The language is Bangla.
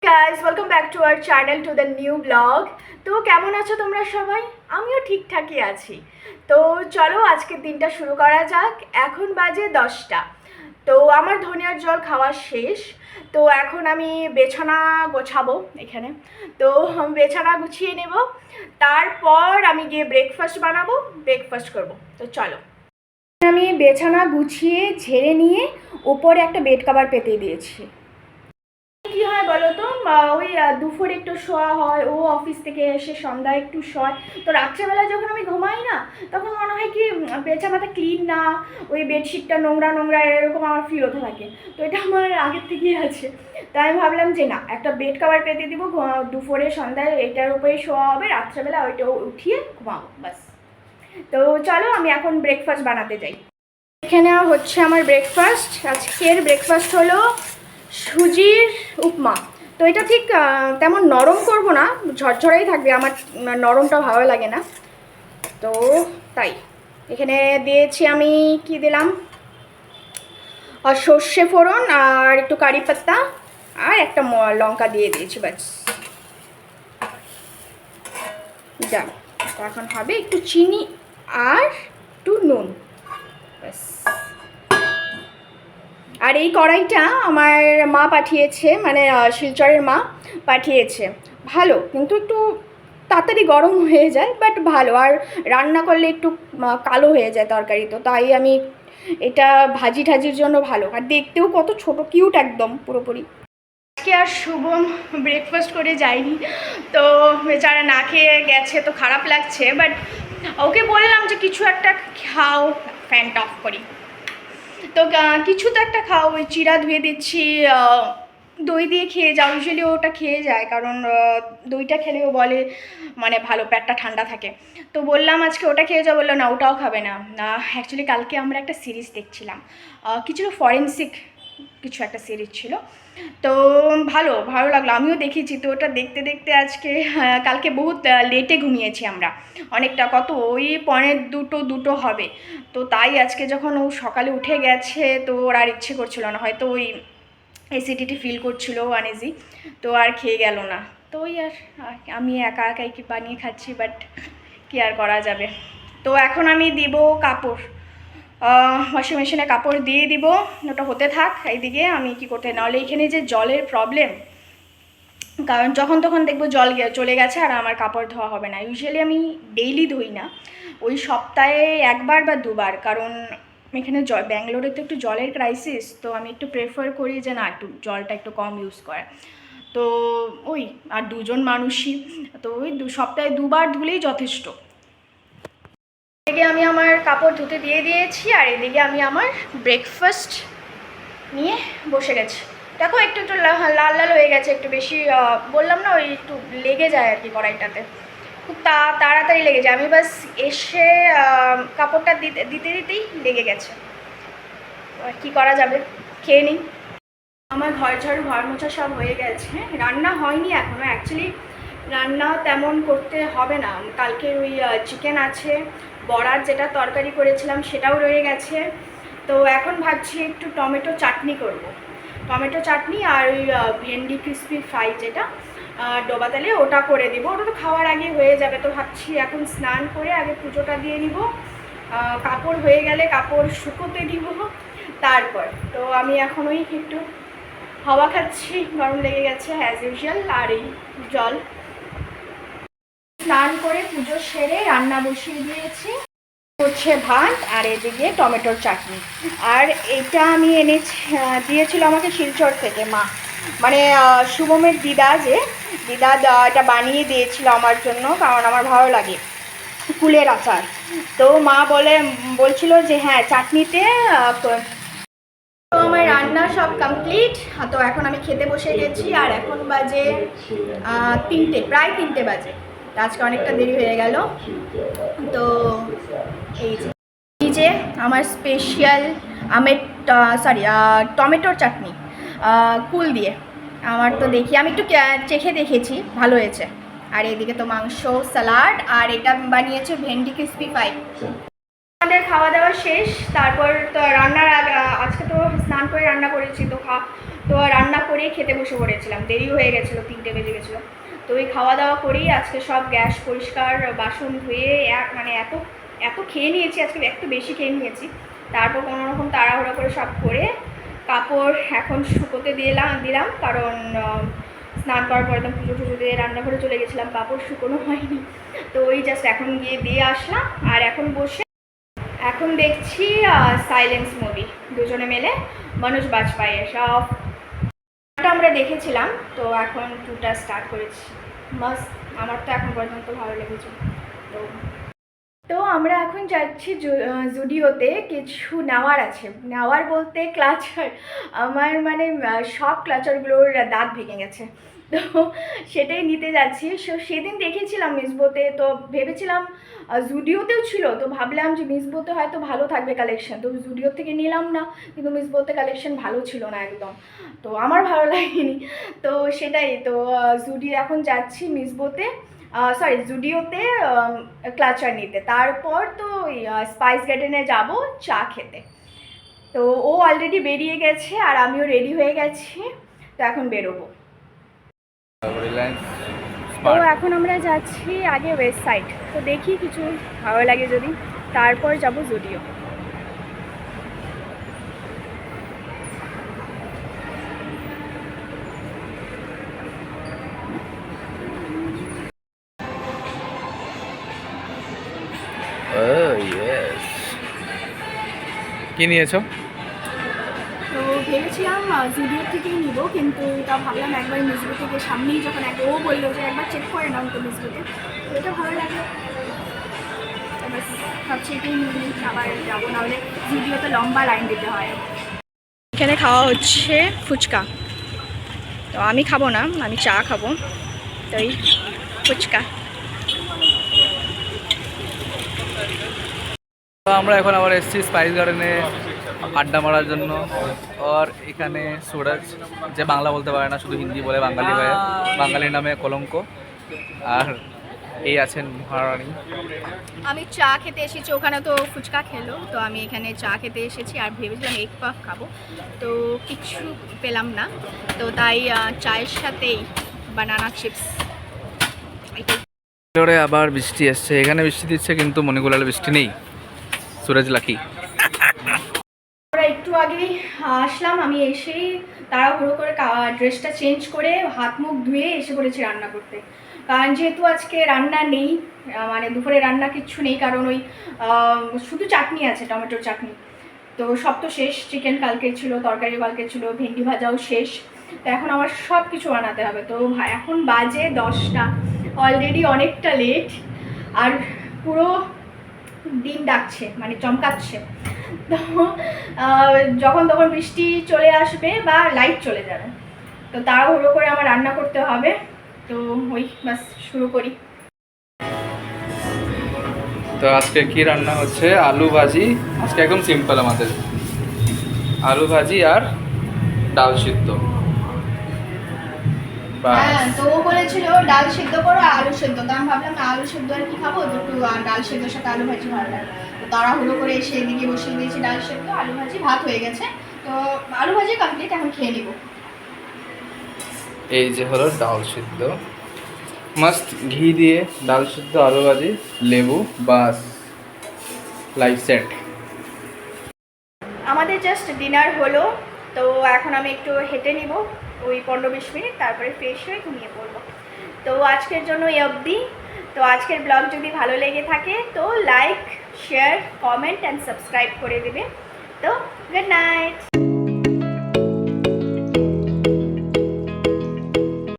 guys, welcome back to our channel to the new vlog. তো কেমন আছো তোমরা সবাই? আমিও ঠিকঠাকই আছি। তো চলো আজকের দিনটা শুরু করা যাক। এখন বাজে 10টা। তো আমার ধনিয়ার জল খাওয়া শেষ। তো এখন আমি বিছানা গোছাবো এখানে। তো বিছানা গুছিয়ে নেব, তারপর আমি গিয়ে ব্রেকফাস্ট বানাবো, ব্রেকফাস্ট করব। তো চলো, আমি বিছানা গুছিয়ে ঝেড়ে নিয়ে উপরে একটা বেড কভার পেতে দিয়েছি। কি হয় বলো তো, ওই দুপুরে একটু শোয়া হয়, ও অফিস থেকে এসে সন্ধ্যায় একটু শোয়। তো রাত্রেবেলা যখন আমি ঘুমাই না, তখন মনে হয় কি বিছানাটা ক্লিন না, ওই বেডশিটটা নোংরা নোংরা এরকম আমার ফিল হতে থাকে। তো এটা আমার আগের থেকেই আছে। তাই আমি ভাবলাম যে না, একটা বেড কভার পেতে দিব, দুপুরে সন্ধ্যায় এটার উপরেই শোয়া হবে, রাত্রেবেলা ওইটা উঠিয়ে ঘুমাবো বাস। তো চলো আমি এখন ব্রেকফাস্ট বানাতে যাই। এখানে হচ্ছে আমার ব্রেকফাস্ট। আজকের ব্রেকফাস্ট হলো সুজির উপমা। তো এটা ঠিক তেমন নরম করব না, ঝরঝরাই থাকবে, আমার নরমটা ভালো লাগে না। তো তাই এখানে দিয়েছি আমি, কি দিলাম, আর সর্ষে ফোড়ন আর একটু কারি পাত্তা আর একটা লঙ্কা দিয়ে দিয়েছি ব্যাস। ডান। এখন হবে একটু চিনি আর একটু নুন ব্যাস। আর এই কড়াইটা আমার মা পাঠিয়েছে, মানে শিলচরের মা পাঠিয়েছে। ভালো, কিন্তু একটু তাড়াতাড়ি গরম হয়ে যায়, বাট ভালো। আর রান্না করলে একটু কালো হয়ে যায় তরকারি, তো তাই আমি এটা ভাজি ঠাজির জন্য ভালো। আর দেখতেও কত ছোট, কিউট একদম পুরোপুরি। আজকে আর শুভম ব্রেকফাস্ট করে যায়নি, তো বেচারা না খেয়ে গেছে, তো খারাপ লাগছে। বাট ওকে বললাম যে কিছু একটা খাও, ফ্যানটা অফ করি। তো কিছু তো একটা খাও, ওই চিড়া ধুয়ে দিচ্ছি, দই দিয়ে খেয়ে যাও। ইউজুয়ালি ওটা খেয়ে যায়, কারণ দইটা খেলেও বলে মানে ভালো, পেটটা ঠান্ডা থাকে। তো বললাম আজকে ওটা খেয়ে যাও, বললো না ওটাও খাবে না। অ্যাকচুয়ালি কালকে আমরা একটা সিরিজ দেখছিলাম, কিছু ফরেন্সিক কিছু একটা সিরিজ ছিল, তো ভালো ভালো লাগলো, আমিও দেখেছি। তো ওটা দেখতে দেখতে আজকে কালকে বহুত লেটে ঘুমিয়েছি আমরা অনেকটা, কত ওই 1:45 হবে। তো তাই আজকে যখন ও সকালে উঠে গেছে, তো ওর আর ইচ্ছে করছিল না, হয়তো ওই অ্যাসিডিটি ফিল করছিল, আনইজি, তো আর খেয়ে গেল না। তো ওই আর আমি একা একাই কি বানিয়ে খাচ্ছি, বাট কি আর করা যাবে। তো এখন আমি দিব কাপড়, ওয়াশিং মেশিনে কাপড় দিয়ে দিব, ওটা হতে থাক। এইদিকে আমি কি করতে, নাহলে এখানে যে জলের প্রবলেম, কারণ যখন তখন দেখবো জল চলে গেছে আর আমার কাপড় ধোয়া হবে না। ইউজুয়ালি আমি ডেইলি ধুই না, ওই সপ্তাহে একবার বা দুবার, কারণ এখানে ব্যাঙ্গালোরে তো একটু জলের ক্রাইসিস, তো আমি একটু প্রেফার করি যে না, একটু জলটা একটু কম ইউজ করে। তো ওই আর দুজন মানুষই, তো ওই সপ্তাহে দুবার ধুলেই যথেষ্ট। এদিকে আমি আমার কাপড় ধুতে দিয়ে দিয়েছি, আর এদিকে আমি আমার ব্রেকফাস্ট নিয়ে বসে গেছি। দেখো একটু একটু লাল লাল হয়ে গেছে, একটু বেশি, বললাম না ওই একটু লেগে যায় আর কি কড়াইটাতে, খুব তাড়াতাড়ি লেগে যায়। আমি বাস এসে কাপড়টা দিতেই লেগে গেছে। আর কী করা যাবে, খেয়ে নিই। আমার ঘর ঝাড়ু ঘর মোছা সব হয়ে গেছে, রান্না হয়নি এখনও। অ্যাকচুয়ালি রান্না তেমন করতে হবে না, কালকে ওই চিকেন আছে, বড়ার যেটা তরকারি করেছিলাম সেটাও রয়ে গেছে। তো এখন ভাবছি একটু টমেটো চাটনি করব, টমেটো চাটনি আর ওই ভেন্ডি ক্রিসপি ফ্রাই যেটা ডোবা তেলে, ওটা করে দিব। ওটা তো খাওয়ার আগে হয়ে যাবে। তো ভাবছি এখন স্নান করে আগে পুজোটা দিয়ে নিব, কাপড় হয়ে গেলে কাপড় শুকোতে দিব তারপর। তো আমি এখন ওই একটু হাওয়া খাচ্ছি, গরম লেগে গেছে অ্যাজ ইউজুয়াল। আর এই জল, স্নান করে পুজো সেরে রান্না বসিয়ে দিয়েছি, হচ্ছে ভাত আর এদিকে টমেটোর চাটনি। আর এটা আমি দিয়েছিল আমাকে শিলচর থেকে মা, মানে শুভমের দিদা এটা বানিয়ে দিয়েছিল আমার জন্য, কারণ আমার ভালো লাগে কুলের আচার। তো মা বলছিল যে হ্যাঁ চাটনিতে। তো আমার রান্না সব কমপ্লিট। তো এখন আমি খেতে বসে গেছি, আর এখন বাজে 3টে, প্রায় 3টে বাজে। আজকে অনেকটা দেরি হয়ে গেল। তো এই যে আমার স্পেশাল টমেটোর চাটনি কুল দিয়ে। আমার তো দেখি, আমি একটু চেখে দেখেছি, ভালো হয়েছে। আর এদিকে তো মাংস, স্যালাড, আর এটা বানিয়েছে ভেন্ডি ক্রিসপি ফ্রাই। আমাদের খাওয়া দাওয়া শেষ, তারপর তো রান্নার আজকে তো স্নান করে রান্না করেছি, তো তো রান্না করেই খেতে বসে পড়েছিলাম, দেরি হয়ে গেছিলো, 3টে বেজে গেছিলো। তো ওই খাওয়া দাওয়া করেই আজকে সব গ্যাস পরিষ্কার, বাসন ধুয়ে মানে এত খেয়ে নিয়েছি আজকে, একটু বেশি খেয়ে নিয়েছি। তারপর কোনোরকম তাড়াহুড়ো করে সব করে কাপড় এখন শুকোতে দিলাম, কারণ স্নান করার পর একদম পুজো টুজো দিয়ে রান্নাঘরে চলে গেছিলাম, কাপড় শুকোনো হয়নি। তো ওই জাস্ট এখন গিয়ে দিয়ে আসলাম, আর এখন দেখছি সাইলেন্স মুভি, দুজনে মিলে মনোজ বাজপাইয়ের সব আমরা দেখেছিলাম। তো এখন 2টা স্টার্ট করেছি, মাস্ট, আমার তো এখন পর্যন্ত ভালো লেগেছে। তো আমরা এখন যাচ্ছি জুডিওতে, কিছু নেওয়ার বলতে ক্লাচার, আমার মানে সব ক্লাচারগুলোর দাঁত ভেঙে গেছে, তো সেটাই নিতে যাচ্ছি। সেদিন দেখেছিলাম মিসবোতে, তো ভেবেছিলাম জুডিওতেও ছিল, তো ভাবলাম যে মিসবোতে হয়তো ভালো থাকবে কালেকশন, তো জুডিও থেকে নিলাম না, কিন্তু মিসবোতে কালেকশন ভালো ছিল না একদম, তো আমার ভালো লাগেনি। তো সেটাই, তো এখন যাচ্ছি মিসবোতে, জুডিওতে ক্লাচার নিতে, তারপর তো স্পাইস গার্ডেনে যাব চা খেতে। তো ও অলরেডি বেরিয়ে গেছে আর আমিও রেডি হয়ে গেছি, তো এখন বেরোবো। তো এখন আমরা যাচ্ছি আগে ওয়েস্ট সাইড, তো দেখি কিছু ভালো লাগে যদি, তারপর যাব জুডিও। কি নিয়েছো? তো ভেবেছিলাম জুডিও থেকেই নিব, কিন্তু তা ভাবলাম একবার মিসবো থেকে সামনেই যখন ও বললো যে একবার চেক করে নাও তো মিসবোতে, তো এটা ভালো লাগলো, এবার ভাবছি এটাই নিয়ে নিই, আবার যাবো, নাহলে জুডিওতে লম্বা লাইন দিতে হয়। এখানে খাওয়া হচ্ছে ফুচকা, তো আমি খাবো না, আমি চা খাবো, তো এই ফুচকা। আমরা এখন আবার এসেছি স্পাইস গার্ডেনে আড্ডা মারার জন্য। আর এখানে সুরজ, যে বাংলা বলতে পারে না, শুধু হিন্দি বলে, বাঙালি হয়ে, বাঙালির নামে কলঙ্ক। আর এই আছেন মহারানী। আমি চা খেতে এসেছি, ওখানে তো ফুচকা খেলো, তো আমি এখানে চা খেতে এসেছি, আর ভেবেছিলাম এগ পাফ খাবো, তো কিছু পেলাম না, তো তাই চায়ের সাথেই বানানা চিপস। আবার বৃষ্টি এসছে, এখানে বৃষ্টি দিচ্ছে, কিন্তু মণিগুলালে বৃষ্টি নেই। সুরজ লাকি। আমরা একটু আগেই আসলাম, আমি এসেই তাড়াহুড়ো করে ড্রেসটা চেঞ্জ করে হাত মুখ ধুয়ে এসে পড়েছি রান্না করতে, কারণ যেহেতু আজকে রান্না নেই, মানে দুপুরে রান্না কিচ্ছু নেই, কারণ ওই শুধু চাটনি আছে, টমেটোর চাটনি, তো সব তো শেষ, চিকেন কালকে ছিল, তরকারি কালকে ছিল, ভেন্ডি ভাজাও শেষ, তো এখন আমার সব কিছু বানাতে হবে। তো এখন বাজে 10টা, অলরেডি অনেকটা লেট, আর পুরো দিন ডাকছে, মানে চমকাচ্ছে, তো যখন তখন বৃষ্টি চলে আসবে বা লাইট চলে যাবে, তো তাড়াহুড়ো করে আমার রান্না করতে হবে, তো ওই বাস শুরু করি। তো আজকে কি রান্না হচ্ছে? আলু ভাজি, আজকে একদম সিম্পল আমাদের, আলু ভাজি আর ডাল সিদ্ধ। হ্যাঁ, তো ও বলেছিল ডাল সিদ্ধ করো, আলু সিদ্ধ, তো আমি ভাবলাম না আলু সিদ্ধ আর কি খাবো, তো একটু ডাল সিদ্ধর সাথে আলু ভাজি ভালো লাগে, তো তাড়াহুড়ো করে এসে এদিকে বসিয়ে দিয়েছি ডাল সিদ্ধ, আলু ভাজি, ভাত হয়ে গেছে, তো আলু ভাজি কমপ্লিট, এখন খেয়ে নিব। এই যে হলো ডাল সিদ্ধ, মাস্ট ঘি দিয়ে ডাল সিদ্ধ, আলু ভাজি, লেবু, বাস, লাইফ সেট। আমাদের জাস্ট ডিনার হলো, তো এখন আমি একটু হেঁটে নিব ওই 15-20 মিনিট, তারপরে ফ্রেশ হয়ে ঘুমিয়ে পড়বো। তো আজকের জন্য এই অবধি। তো আজকের ব্লগ যদি ভালো লেগে থাকে তো like, share, comment and subscribe করে দেবে। তো গুড নাইট।